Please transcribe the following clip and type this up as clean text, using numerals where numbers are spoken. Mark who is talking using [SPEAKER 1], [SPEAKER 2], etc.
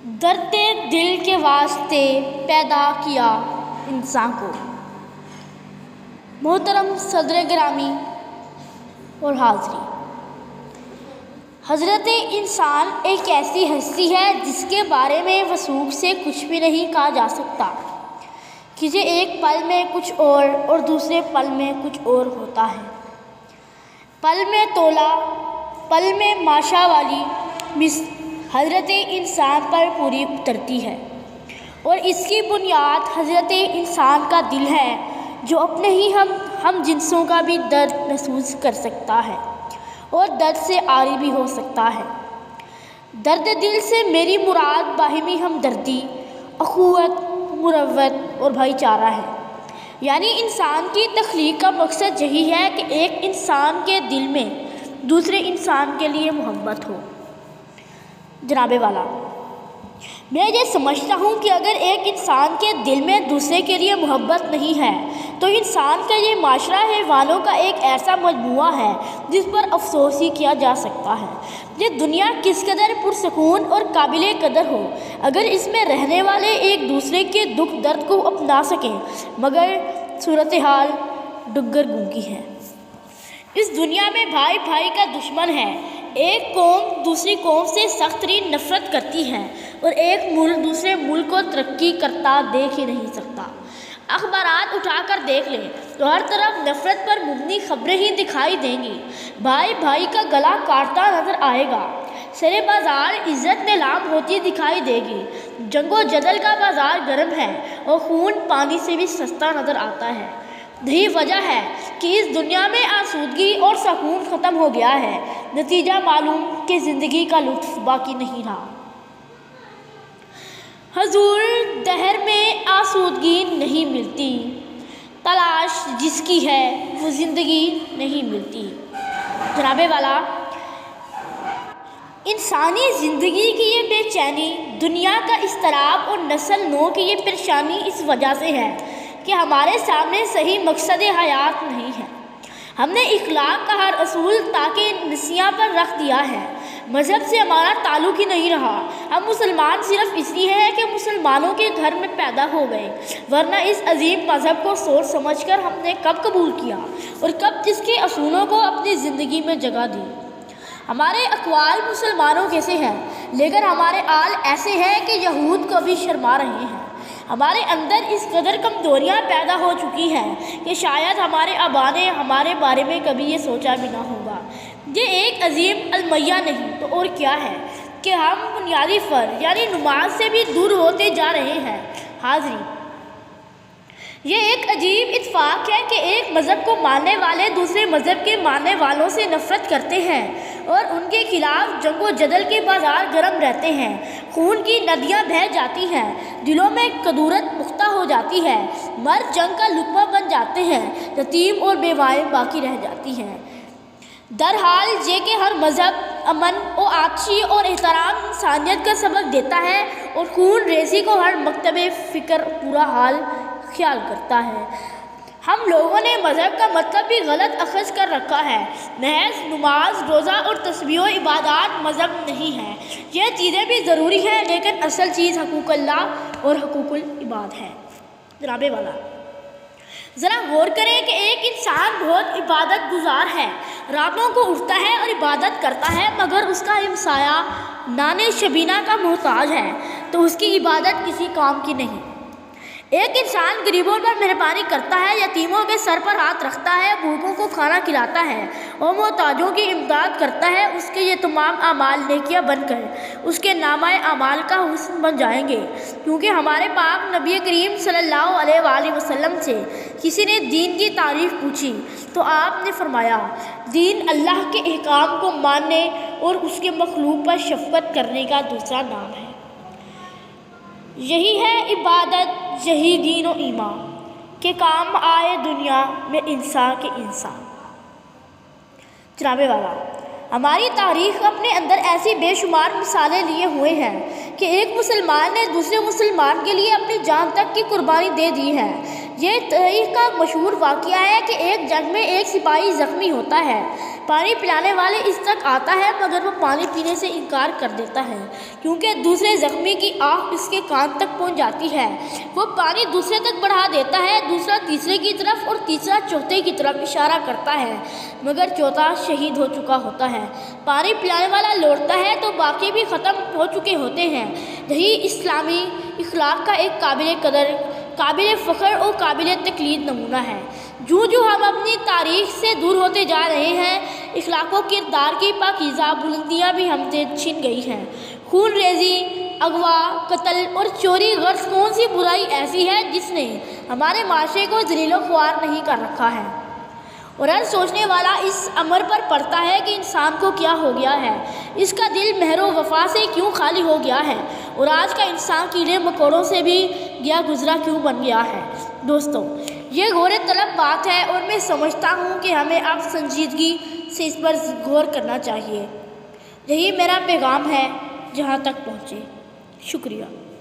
[SPEAKER 1] درد دل کے واسطے پیدا کیا انسان کو۔ محترم صدر گرامی اور حاضری، حضرت انسان ایک ایسی ہستی ہے جس کے بارے میں وثوق سے کچھ بھی نہیں کہا جا سکتا، کہ یہ ایک پل میں کچھ اور دوسرے پل میں کچھ اور ہوتا ہے۔ پل میں تولا، پل میں ماشا والی حضرت انسان پر پوری اترتی ہے، اور اس کی بنیاد حضرت انسان کا دل ہے، جو اپنے ہی ہم جنسوں کا بھی درد محسوس کر سکتا ہے اور درد سے عاری بھی ہو سکتا ہے۔ درد دل سے میری مراد باہمی ہمدردی، اخوت، مروت اور بھائی چارہ ہے۔ یعنی انسان کی تخلیق کا مقصد یہی ہے کہ ایک انسان کے دل میں دوسرے انسان کے لیے محبت ہو۔ جناب والا، میں یہ سمجھتا ہوں کہ اگر ایک انسان کے دل میں دوسرے کے لیے محبت نہیں ہے تو انسان کا یہ معاشرہ حیوانوں کا ایک ایسا مجموعہ ہے جس پر افسوس ہی کیا جا سکتا ہے۔ یہ دنیا کس قدر پرسکون اور قابل قدر ہو اگر اس میں رہنے والے ایک دوسرے کے دکھ درد کو اپنا سکیں، مگر صورتحال ڈگر گونگی ہے۔ اس دنیا میں بھائی بھائی کا دشمن ہے۔ ایک قوم دوسری قوم سے سخت ترین نفرت کرتی ہے اور ایک ملک دوسرے ملک کو ترقی کرتا دیکھ ہی نہیں سکتا۔ اخبارات اٹھا کر دیکھ لیں تو ہر طرف نفرت پر مبنی خبریں ہی دکھائی دیں گی۔ بھائی بھائی کا گلا کاٹتا نظر آئے گا، سرے بازار عزت نیلام ہوتی دکھائی دے گی۔ جنگ و جدل کا بازار گرم ہے اور خون پانی سے بھی سستا نظر آتا ہے۔ یہی وجہ ہے کہ اس دنیا میں آسودگی اور سکون ختم ہو گیا ہے۔ نتیجہ معلوم کہ زندگی کا لطف باقی نہیں رہا۔ حضور، دہر میں آسودگی نہیں ملتی، تلاش جس کی ہے وہ زندگی نہیں ملتی۔ جناب والا، انسانی زندگی کی یہ بے چینی، دنیا کا اضطراب اور نسل نو کی یہ پریشانی اس وجہ سے ہے کہ ہمارے سامنے صحیح مقصد حیات نہیں ہے۔ ہم نے اخلاق کا ہر اصول تاکہ نسیاں پر رکھ دیا ہے۔ مذہب سے ہمارا تعلق ہی نہیں رہا۔ ہم مسلمان صرف اس لیے ہیں کہ مسلمانوں کے گھر میں پیدا ہو گئے، ورنہ اس عظیم مذہب کو سوچ سمجھ کر ہم نے کب قبول کیا اور کب اس کے اصولوں کو اپنی زندگی میں جگہ دی۔ ہمارے اقوال مسلمانوں کیسے ہیں، لیکن ہمارے آل ایسے ہیں کہ یہود کو بھی شرما رہے ہیں۔ ہمارے اندر اس قدر کمزوریاں پیدا ہو چکی ہیں کہ شاید ہمارے آبا نے ہمارے بارے میں کبھی یہ سوچا بھی نہ ہوگا۔ یہ ایک عظیم المیہ نہیں تو اور کیا ہے کہ ہم بنیادی فرض یعنی نماز سے بھی دور ہوتے جا رہے ہیں۔ حاضری، یہ ایک عجیب اتفاق ہے کہ ایک مذہب کو ماننے والے دوسرے مذہب کے ماننے والوں سے نفرت کرتے ہیں اور ان کے خلاف جنگ و جدل کے بازار گرم رہتے ہیں۔ خون کی ندیاں بہہ جاتی ہیں، دلوں میں کدورت پختہ ہو جاتی ہے، مرد جنگ کا لقمہ بن جاتے ہیں، یتیم اور بیوائیں باقی رہ جاتی ہیں۔ درحال یہ کہ ہر مذہب امن و آتشی اور احترام انسانیت کا سبق دیتا ہے اور خون ریزی کو ہر مکتب فکر پورا حال خیال کرتا ہے۔ ہم لوگوں نے مذہب کا مطلب بھی غلط اخذ کر رکھا ہے۔ محض نماز، روزہ اور تسبیح و عبادات مذہب نہیں ہے۔ یہ چیزیں بھی ضروری ہیں، لیکن اصل چیز حقوق اللہ اور حقوق العباد ہے۔ جناب والا، ذرا غور کریں کہ ایک انسان بہت عبادت گزار ہے، راتوں کو اٹھتا ہے اور عبادت کرتا ہے، مگر اس کا ہمسایہ نان شبینہ کا محتاج ہے تو اس کی عبادت کسی کام کی نہیں۔ ایک انسان غریبوں پر مہربانی کرتا ہے، یتیموں کے سر پر ہاتھ رکھتا ہے، بھوکوں کو کھانا کھلاتا ہے اور محتاجوں کی امداد کرتا ہے، اس کے یہ تمام اعمال نیکیاں بن کر اس کے نامہ اعمال کا حسن بن جائیں گے۔ کیونکہ ہمارے پاک نبی کریم صلی اللہ علیہ وآلہ وسلم سے کسی نے دین کی تعریف پوچھی تو آپ نے فرمایا، دین اللہ کے احکام کو ماننے اور اس کے مخلوق پر شفقت کرنے کا دوسرا نام ہے۔ یہی ہے عبادت، یہی دین و ایمان کہ کام آئے دنیا میں انسان کے انسان۔ جناب والا، ہماری تاریخ اپنے اندر ایسی بے شمار مثالیں لیے ہوئے ہیں کہ ایک مسلمان نے دوسرے مسلمان کے لیے اپنی جان تک کی قربانی دے دی ہے۔ یہ تاریخ کا مشہور واقعہ ہے کہ ایک جنگ میں ایک سپاہی زخمی ہوتا ہے، پانی پلانے والے اس تک آتا ہے مگر وہ پانی پینے سے انکار کر دیتا ہے کیونکہ دوسرے زخمی کی آہ اس کے کان تک پہنچ جاتی ہے۔ وہ پانی دوسرے تک بڑھا دیتا ہے، دوسرا تیسرے کی طرف اور تیسرا چوتھے کی طرف اشارہ کرتا ہے مگر چوتھا شہید ہو چکا ہوتا ہے۔ پانی پلانے والا لوٹتا ہے تو باقی بھی ختم ہو چکے ہوتے ہیں۔ یہی اسلامی اخلاق کا ایک قابل قدر، قابل فخر اور قابل تقلید نمونہ ہے۔ جو ہم اپنی تاریخ سے دور ہوتے جا رہے ہیں، اخلاق و کردار کی پاکیزہ بلندیاں بھی ہم سے چھن گئی ہیں۔ خون ریزی، اغوا، قتل اور چوری غرض کون سی برائی ایسی ہے جس نے ہمارے معاشرے کو ذلیل و خوار نہیں کر رکھا ہے؟ اور ہر سوچنے والا اس امر پر پڑتا ہے کہ انسان کو کیا ہو گیا ہے، اس کا دل مہر و وفا سے کیوں خالی ہو گیا ہے، اور آج کا انسان کیڑے مکوڑوں سے بھی گیا گزرا کیوں بن گیا ہے۔ دوستو، یہ غور طلب بات ہے اور میں سمجھتا ہوں کہ ہمیں اب سنجیدگی سے اس پر غور کرنا چاہیے۔ یہی میرا پیغام ہے، جہاں تک پہنچے۔ شکریہ۔